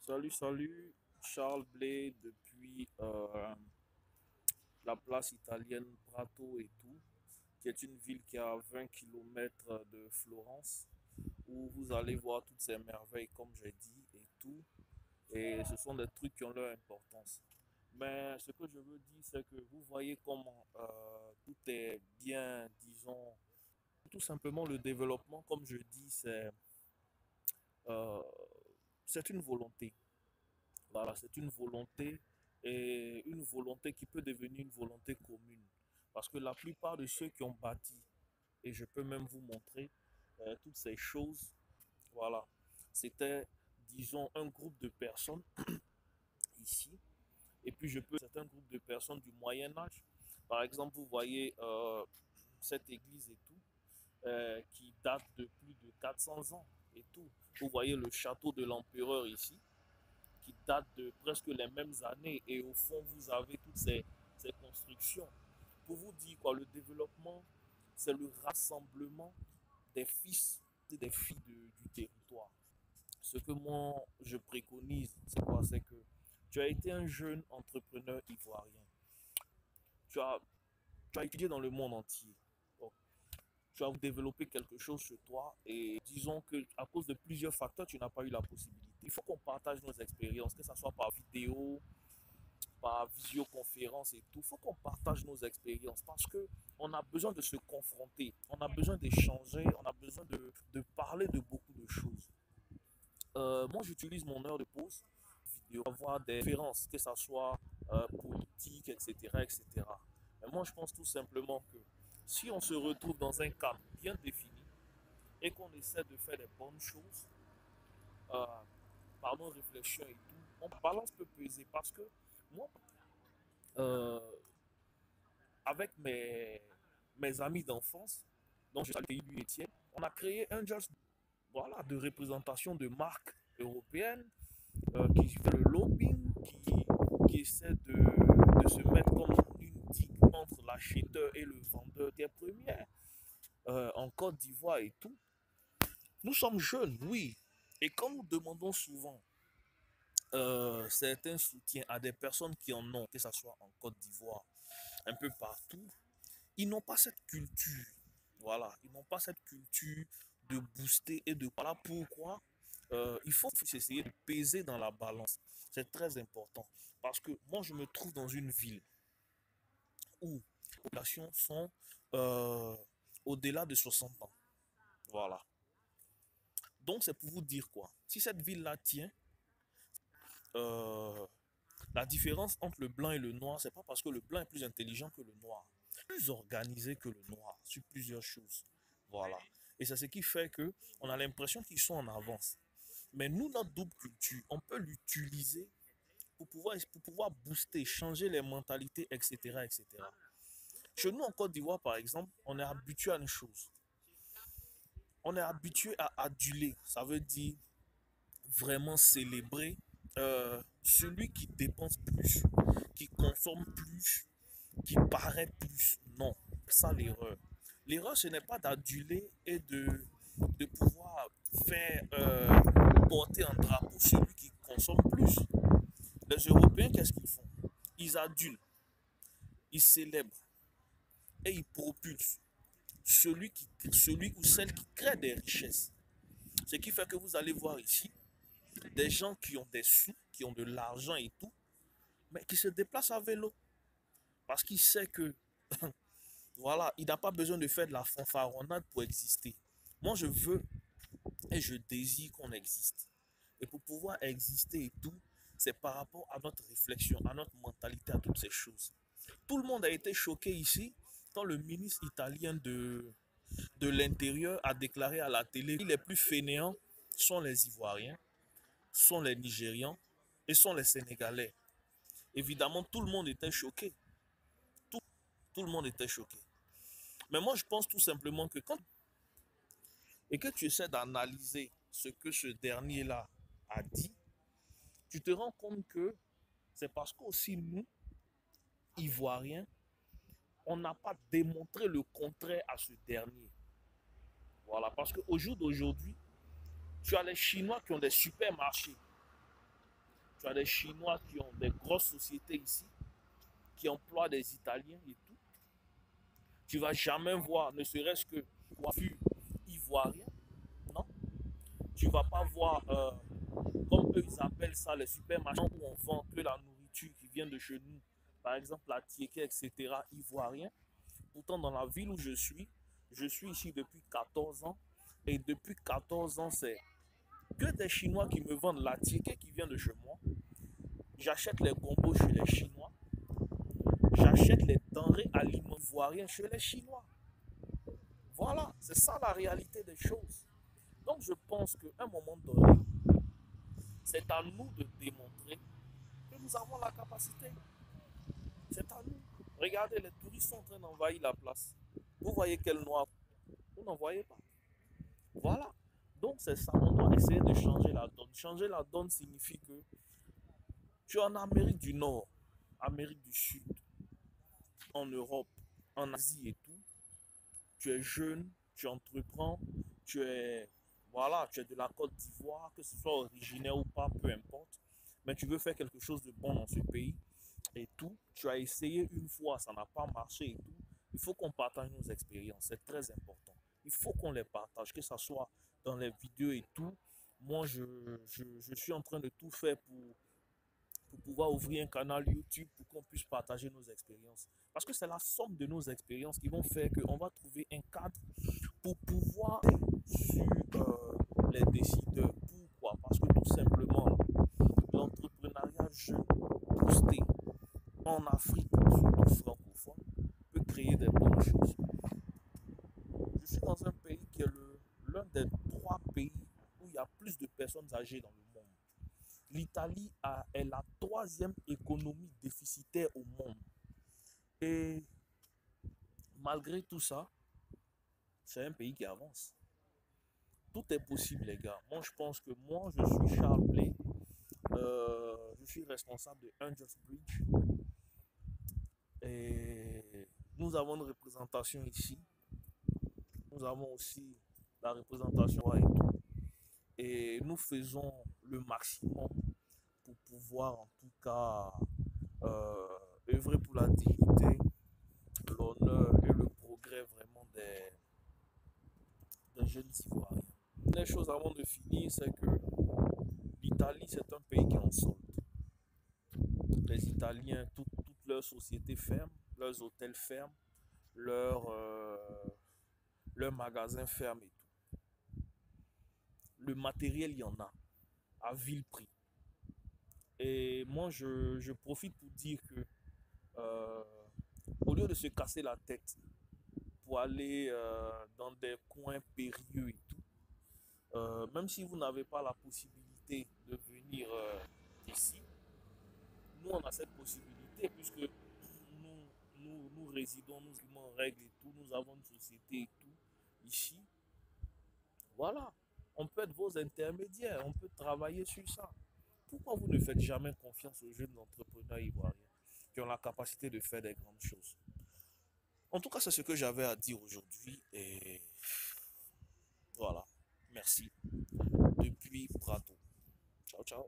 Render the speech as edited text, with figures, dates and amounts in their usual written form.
Salut, Charles Blé depuis la place italienne Prato et tout, qui est une ville qui est à 20 kilomètres de Florence, où vous allez voir toutes ces merveilles, comme j'ai dit, et tout. Et ce sont des trucs qui ont leur importance. Mais ce que je veux dire, c'est que vous voyez comment tout est bien, disons, tout simplement le développement, comme je dis, euh, c'est une volonté. Voilà, c'est une volonté qui peut devenir une volonté commune. Parce que la plupart de ceux qui ont bâti, et je peux même vous montrer toutes ces choses, voilà, c'était, disons, un groupe de personnes ici. Et puis je peux, c'est un groupe de personnes du Moyen Âge. Par exemple, vous voyez cette église et tout, qui date de plus de 400 ans et tout. Vous voyez le château de l'empereur ici qui datent de presque les mêmes années. Et au fond, vous avez toutes ces constructions. Pour vous dire quoi, le développement, c'est le rassemblement des fils et des filles du territoire. Ce que moi, je préconise, c'est quoi? C'est que tu as été un jeune entrepreneur ivoirien. Tu as, tu as étudié dans le monde entier. Donc, tu as développé quelque chose chez toi et disons que à cause de plusieurs facteurs, tu n'as pas eu la possibilité. Il faut qu'on partage nos expériences, que ce soit par vidéo, par visioconférence et tout. Il faut qu'on partage nos expériences parce que on a besoin de se confronter, on a besoin d'échanger, on a besoin de parler de beaucoup de choses. Moi, j'utilise mon heure de pause vidéo pour avoir des références, que ce soit politique, etc., etc. Mais moi, je pense tout simplement que si on se retrouve dans un cadre bien défini et qu'on essaie de faire des bonnes choses, euh, par nos réflexions et tout, mon balance peut peser parce que moi, euh, avec mes amis d'enfance, dont je salue lui Étienne, on a créé un just voilà, de représentation de marques européennes qui fait le lobbying, qui essaie de se mettre comme une digue entre l'acheteur et le vendeur des premières en Côte d'Ivoire et tout. Nous sommes jeunes, oui. Et quand nous demandons souvent certains soutiens à des personnes qui en ont, que ce soit en Côte d'Ivoire, un peu partout, ils n'ont pas cette culture. Voilà, ils n'ont pas cette culture de booster et de... Voilà pourquoi il faut essayer de peser dans la balance. C'est très important. Parce que moi, je me trouve dans une ville où les populations sont euh, au-delà de 60 ans. Voilà. Donc, c'est pour vous dire quoi? Si cette ville-là tient, euh, la différence entre le blanc et le noir, c'est pas parce que le blanc est plus intelligent que le noir, plus organisé que le noir sur plusieurs choses. Voilà. Et c'est ce qui fait que on a l'impression qu'ils sont en avance. Mais nous, notre double culture, on peut l'utiliser pour pouvoir booster, changer les mentalités, etc., etc. Chez nous, en Côte d'Ivoire, par exemple, on est habitué à une chose. On est habitué à aduler. Ça veut dire vraiment célébrer celui qui dépense plus, qui consomme plus, qui paraît plus. Non, c'est ça l'erreur. L'erreur, ce n'est pas d'aduler et de pouvoir faire porter un drapeau celui qui consomme plus. Les Européens, qu'est-ce qu'ils font? Ils adulent, ils célèbrent et ils propulsent celui ou celle qui crée des richesses. Ce qui fait que vous allez voir ici des gens qui ont des sous, qui ont de l'argent et tout, mais qui se déplacent à vélo. Parce qu'il sait que, voilà, il n'a pas besoin de faire de la fanfaronnade pour exister. Moi, je veux et je désire qu'on existe. Et pour pouvoir exister et tout, c'est par rapport à notre réflexion, à notre mentalité, à toutes ces choses. Tout le monde a été choqué ici quand le ministre italien de l'Intérieur a déclaré à la télé que les plus fainéants sont les Ivoiriens, sont les Nigérians et sont les Sénégalais. Évidemment, tout le monde était choqué. Tout, tout le monde était choqué. Mais moi, je pense tout simplement que quand et que tu essaies d'analyser ce que ce dernier-là a dit, tu te rends compte que c'est parce qu'aussi nous, Ivoiriens, on n'a pas démontré le contraire à ce dernier. Voilà, parce qu'au jour d'aujourd'hui, tu as les Chinois qui ont des supermarchés. Tu as des Chinois qui ont des grosses sociétés ici, qui emploient des Italiens et tout. Tu vas jamais voir, ne serait-ce que coiffure ivoirien, non? Tu vas pas voir, comme eux ils appellent ça, les supermarchés où on vend que la nourriture qui vient de chez nous, par exemple la tiéké, etc., ivoirien. Pourtant, dans la ville où je suis ici depuis 14 ans, et depuis 14 ans, c'est que des Chinois qui me vendent la tiéké qui vient de chez moi. J'achète les gombos chez les Chinois. J'achète les denrées alimentaires ivoiriens chez les Chinois. Voilà, c'est ça la réalité des choses. Donc je pense qu'à un moment donné, c'est à nous de démontrer que nous avons la capacité. C'est à nous. Regardez, les touristes sont en train d'envahir la place. Vous voyez quel noir? Vous n'en voyez pas. Voilà. Donc c'est ça, on doit essayer de changer la donne. Changer la donne signifie que tu es en Amérique du Nord, Amérique du Sud, en Europe, en Asie et tout. Tu es jeune, tu entreprends, tu es, voilà, tu es de la Côte d'Ivoire, que ce soit originaire ou pas, peu importe. Mais tu veux faire quelque chose de bon dans ce pays et tout. Tu as essayé une fois, ça n'a pas marché et tout. Il faut qu'on partage nos expériences, c'est très important. Il faut qu'on les partage, que ce soit dans les vidéos et tout. Moi, je suis en train de tout faire pour pouvoir ouvrir un canal YouTube pour qu'on puisse partager nos expériences. Parce que c'est la somme de nos expériences qui vont faire qu'on va trouver un cadre pour pouvoir sur les décideurs. Pourquoi? Parce que tout simplement, l'entrepreneuriat jeune, boosté en Afrique, surtout francophone, peut créer des bonnes choses. Je suis dans un pays qui est l'un des 3 pays où il y a plus de personnes âgées dans le monde. L'Italie est la 3e économie déficitaire au monde. Et malgré tout ça, c'est un pays qui avance. Tout est possible, les gars. Moi, je pense que moi, je suis Charles Blay. Je suis responsable de Angels Bridge. Et nous avons une représentation ici. Nous avons aussi la représentation et tout. Et nous faisons le maximum pour pouvoir, en tout cas, œuvrer pour la dignité, l'honneur et le progrès vraiment des jeunes Ivoiriens. Les choses avant de finir, c'est que l'Italie, c'est un pays qui est en solde. Les Italiens, toutes leurs sociétés ferment, leurs hôtels ferment, leurs magasins ferment et tout. Le matériel, il y en a, à vil prix. Et moi, je profite pour dire que, euh, au lieu de se casser la tête pour aller dans des coins périlleux et tout, même si vous n'avez pas la possibilité de venir ici, nous on a cette possibilité puisque nous résidons, nous vivons en règle et tout, nous avons une société et tout ici. Voilà, on peut être vos intermédiaires, on peut travailler sur ça. Pourquoi vous ne faites jamais confiance aux jeunes entrepreneurs ivoiriens qui ont la capacité de faire des grandes choses? En tout cas, c'est ce que j'avais à dire aujourd'hui et voilà. Merci. Depuis Prato. Ciao, ciao.